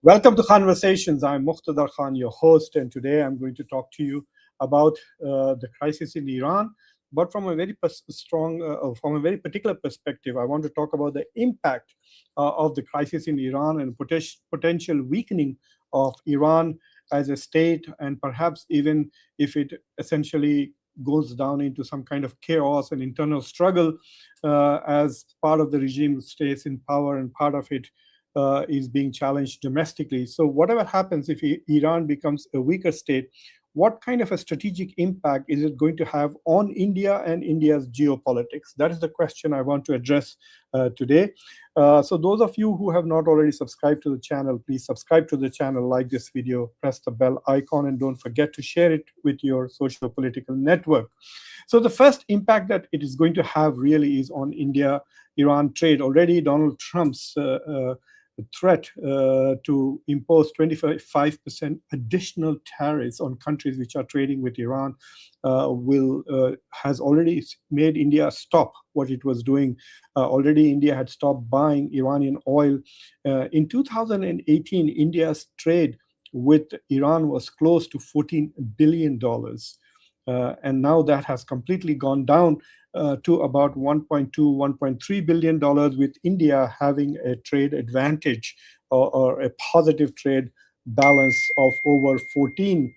Welcome to Conversations. I'm Muqtadar Khan, your host, and today I'm going to talk to you about the crisis in Iran, but from a from a very particular perspective. I want to talk about the impact of the crisis in Iran and potential weakening of Iran as a state, and perhaps even if it essentially goes down into some kind of chaos and internal struggle as part of the regime stays in power and part of it is being challenged domestically. So, whatever happens if Iran becomes a weaker state, what kind of a strategic impact is it going to have on India and India's geopolitics? That is the question I want to address today. So, those of you who have not already subscribed to the channel, please subscribe to the channel, like this video, press the bell icon, and don't forget to share it with your social political network. So, the first impact that it is going to have really is on India-Iran trade. Already, Donald Trump's threat to impose 25% additional tariffs on countries which are trading with Iran has already made India stop what it was doing. Already India had stopped buying Iranian oil. In 2018, India's trade with Iran was close to $14 billion. And now that has completely gone down to about $1.3 billion, with India having a trade advantage or a positive trade balance of over 14,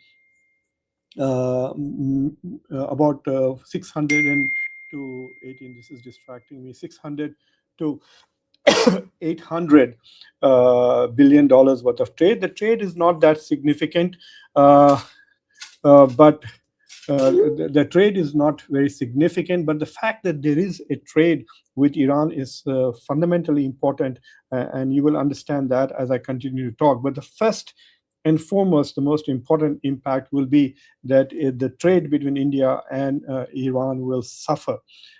about 600 to 18. This is distracting me. 600 to 800 billion dollars worth of trade. The trade is not that significant, but the trade is not very significant, but the fact that there is a trade with Iran is fundamentally important, and you will understand that as I continue to talk. But the first and foremost, the most important impact will be that the trade between India and Iran will suffer.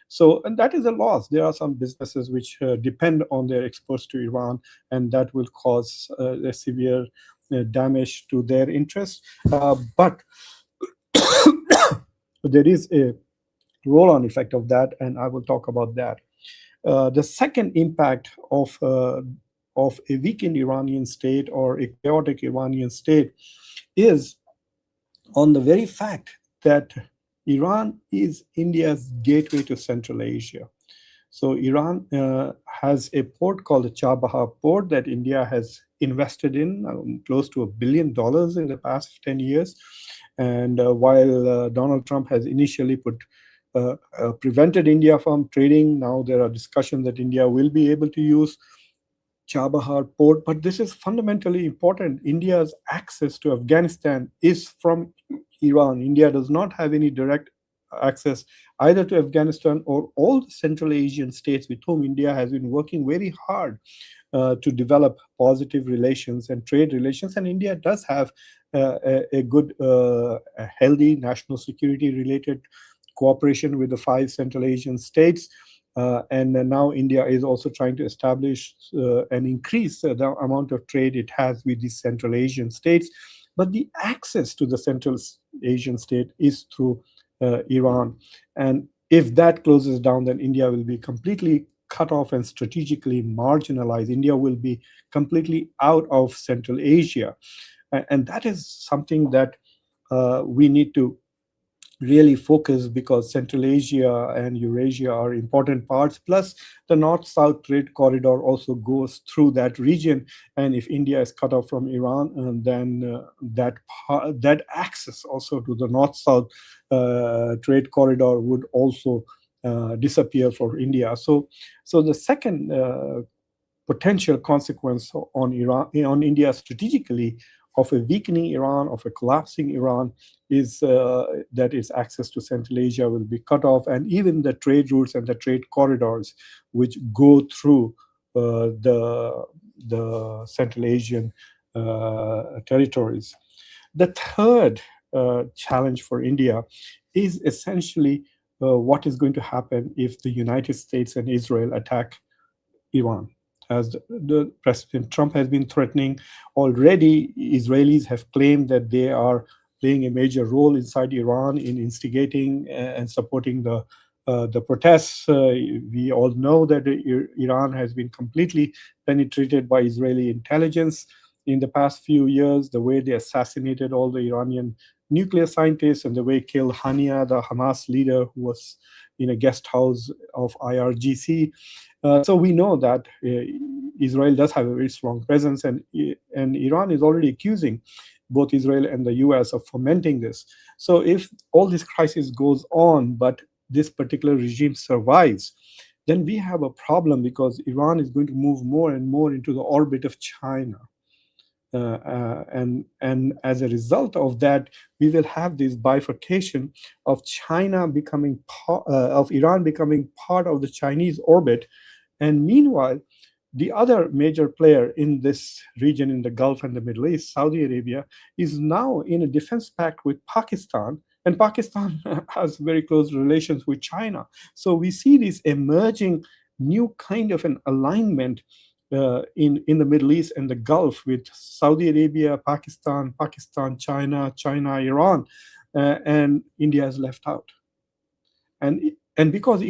So, and that is a loss. There are some businesses which depend on their exports to Iran, and that will cause a severe damage to their interests. But there is a roll-on effect of that, and I will talk about that. The second impact of a weakened Iranian state or a chaotic Iranian state is on the very fact that Iran is India's gateway to Central Asia. So Iran has a port called the Chabahar port that India has invested in close to $1 billion in the past 10 years. And while Donald Trump has initially prevented India from trading, now there are discussions that India will be able to use Chabahar port. But this is fundamentally important. India's access to Afghanistan is from Iran. India does not have any direct access either to Afghanistan or all the Central Asian states with whom India has been working very hard to develop positive relations and trade relations. And India does have a good, healthy national security related cooperation with the 5 Central Asian states. And now India is also trying to establish and increase the amount of trade it has with these Central Asian states. But the access to the Central Asian state is through Iran. And if that closes down, then India will be completely cut off and strategically marginalized. India will be completely out of Central Asia. And that is something that we need to really focus, because Central Asia and Eurasia are important parts. Plus, the North-South trade corridor also goes through that region. And if India is cut off from Iran, then that access also to the North-South trade corridor would also disappear for India. So the second potential consequence on India strategically of a weakening Iran, of a collapsing Iran, is that its access to Central Asia will be cut off, and even the trade routes and the trade corridors which go through the Central Asian territories. The third challenge for India is essentially what is going to happen if the United States and Israel attack Iran. As the President Trump has been threatening already, Israelis have claimed that they are playing a major role inside Iran in instigating and supporting the protests. We all know that Iran has been completely penetrated by Israeli intelligence. in the past few years, the way they assassinated all the Iranian nuclear scientists and the way killed Hania, the Hamas leader who was in a guest house of IRGC. So we know that Israel does have a very strong presence, and Iran is already accusing both Israel and the US of fomenting this. So if all this crisis goes on, but this particular regime survives, then we have a problem because Iran is going to move more and more into the orbit of China. And as a result of that, we will have this bifurcation of China becoming of Iran becoming part of the Chinese orbit, and meanwhile, the other major player in this region in the Gulf and the Middle East, Saudi Arabia, is now in a defense pact with Pakistan, and Pakistan has very close relations with China. So we see this emerging new kind of an alignment in the Middle East and the Gulf with Saudi Arabia, Pakistan, China, Iran, and India is left out. And because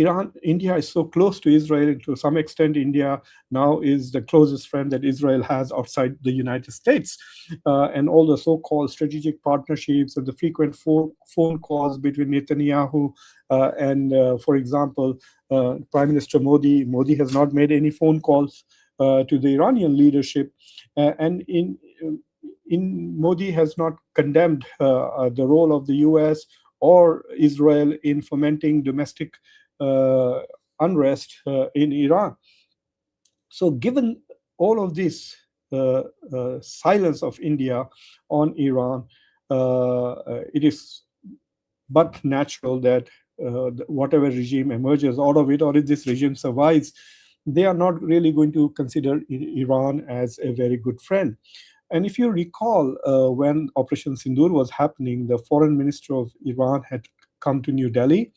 India is so close to Israel, to some extent, India now is the closest friend that Israel has outside the United States. And all the so-called strategic partnerships and the frequent phone calls between Netanyahu and, for example, Prime Minister Modi. Modi has not made any phone calls to the Iranian leadership. And in Modi has not condemned the role of the US or Israel in fomenting domestic unrest in Iran. So given all of this silence of India on Iran, it is but natural that whatever regime emerges out of it, or if this regime survives, they are not really going to consider Iran as a very good friend. And if you recall, when Operation Sindoor was happening, the foreign minister of Iran had come to New Delhi,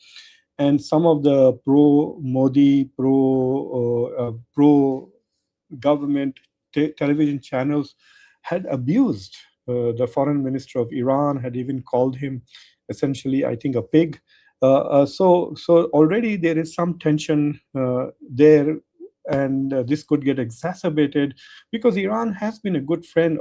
and some of the pro-Modi, pro-government television channels had abused the foreign minister of Iran, had even called him essentially, I think, a pig. So already there is some tension there, and this could get exacerbated because Iran has been a good friend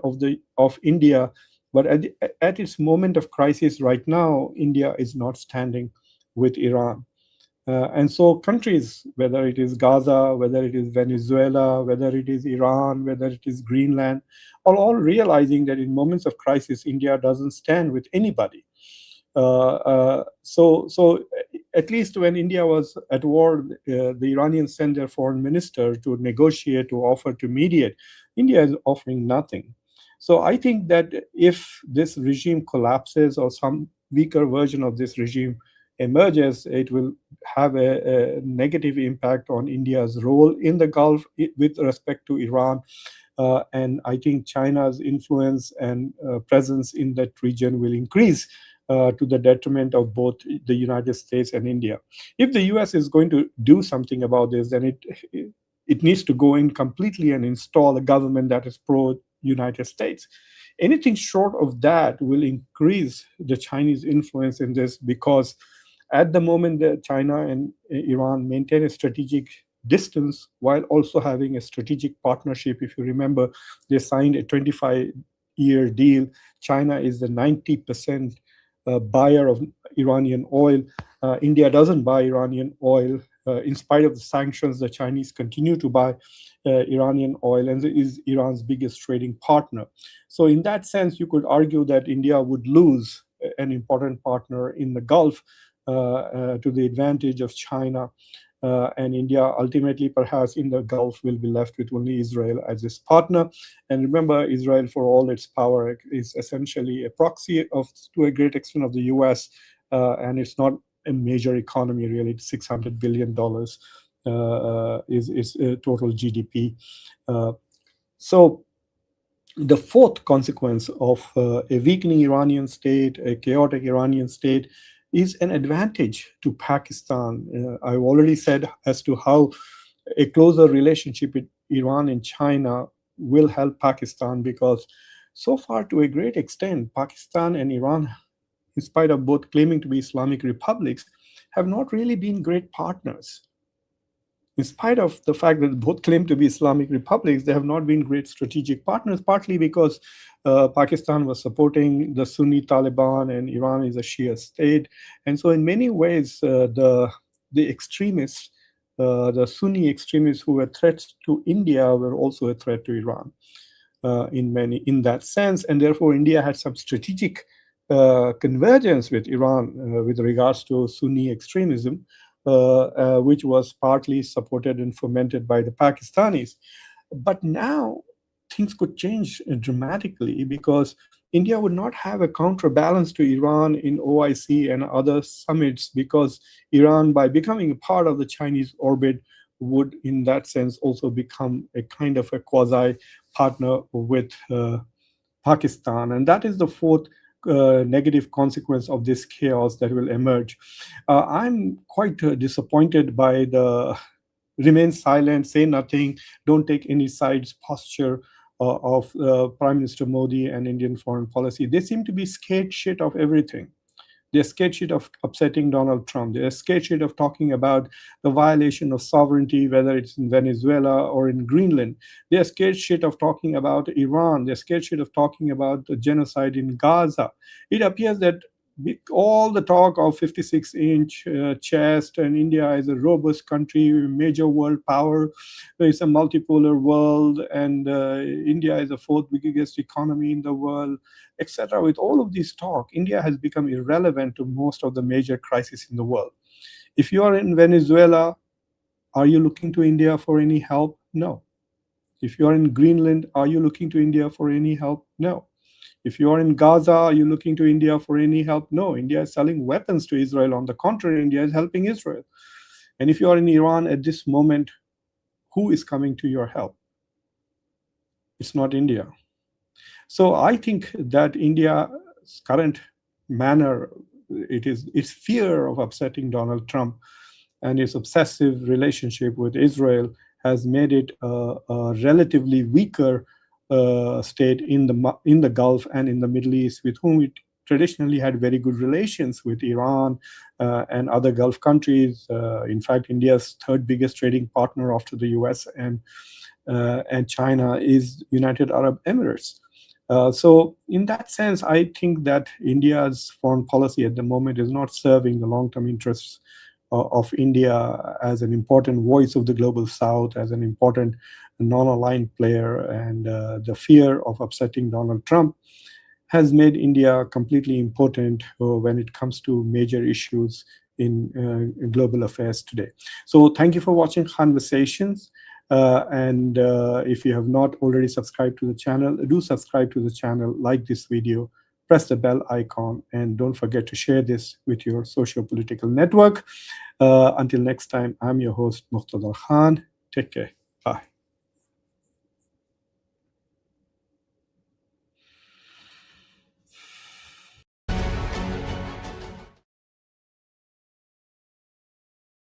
of India, but at its moment of crisis right now, India is not standing with Iran. And so countries, whether it is Gaza, whether it is Venezuela, whether it is Iran, whether it is Greenland, are all realizing that in moments of crisis, India doesn't stand with anybody. So at least when India was at war, the Iranians sent their foreign minister to negotiate, to offer to mediate. India is offering nothing. So I think that if this regime collapses or some weaker version of this regime emerges, it will have a negative impact on India's role in the Gulf with respect to Iran. And I think China's influence and presence in that region will increase to the detriment of both the United States and India. If the US is going to do something about this, then it needs to go in completely and install a government that is pro-United States. Anything short of that will increase the Chinese influence in this, because at the moment that China and Iran maintain a strategic distance while also having a strategic partnership. If you remember, they signed a 25-year deal. China is the 90% buyer of Iranian oil. India doesn't buy Iranian oil. In spite of the sanctions, the Chinese continue to buy Iranian oil and is Iran's biggest trading partner. So in that sense, you could argue that India would lose an important partner in the Gulf to the advantage of China. And India ultimately, perhaps in the Gulf, will be left with only Israel as its partner. And remember, Israel, for all its power, is essentially a proxy to a great extent, of the US, and it's not a major economy, really. $600 billion is total GDP. So the fourth consequence of a weakening Iranian state, a chaotic Iranian state, is an advantage to Pakistan. I've already said as to how a closer relationship with Iran and China will help Pakistan, because so far, to a great extent, Pakistan and Iran, in spite of both claiming to be Islamic republics, have not really been great partners. In spite of the fact that both claim to be Islamic republics, they have not been great strategic partners, partly because Pakistan was supporting the Sunni Taliban and Iran is a Shia state. And so, in many ways, the extremists, the Sunni extremists who were threats to India, were also a threat to Iran in that sense, and therefore India had some strategic convergence with Iran with regards to Sunni extremism, which was partly supported and fomented by the Pakistanis. But now things could change dramatically because India would not have a counterbalance to Iran in OIC and other summits because Iran, by becoming a part of the Chinese orbit, would, in that sense, also become a kind of a quasi partner with Pakistan. And that is the fourth negative consequence of this chaos that will emerge. I'm quite disappointed by the remain silent, say nothing, don't take any sides posture of Prime Minister Modi and Indian foreign policy. They seem to be scared shit of everything. They're scared shit of upsetting Donald Trump. They're scared shit of talking about the violation of sovereignty, whether it's in Venezuela or in Greenland. They're scared shit of talking about Iran. They're scared shit of talking about the genocide in Gaza. It appears that all the talk of 56-inch chest and India is a robust country, major world power, it's a multipolar world, and India is the fourth biggest economy in the world, etc. With all of this talk, India has become irrelevant to most of the major crises in the world. If you are in Venezuela, are you looking to India for any help? No. If you are in Greenland, are you looking to India for any help? No. If you are in Gaza, are you looking to India for any help? No. India is selling weapons to Israel. On the contrary, India is helping Israel. And if you are in Iran at this moment, who is coming to your help? It's not India. So I think that India's current manner, its fear of upsetting Donald Trump and its obsessive relationship with Israel has made it a relatively weaker state in the Gulf and in the Middle East, with whom it traditionally had very good relations with Iran and other Gulf countries. In fact, India's third biggest trading partner after the US and China is United Arab Emirates. So in that sense, I think that India's foreign policy at the moment is not serving the long-term interests of India as an important voice of the global South, as an important non-aligned player. And the fear of upsetting Donald Trump has made India completely impotent when it comes to major issues in global affairs today. So thank you for watching Conversations. And if you have not already subscribed to the channel, do subscribe to the channel, like this video, press the bell icon, and don't forget to share this with your socio-political network. Until next time, I'm your host, Muqtada Khan. Take care.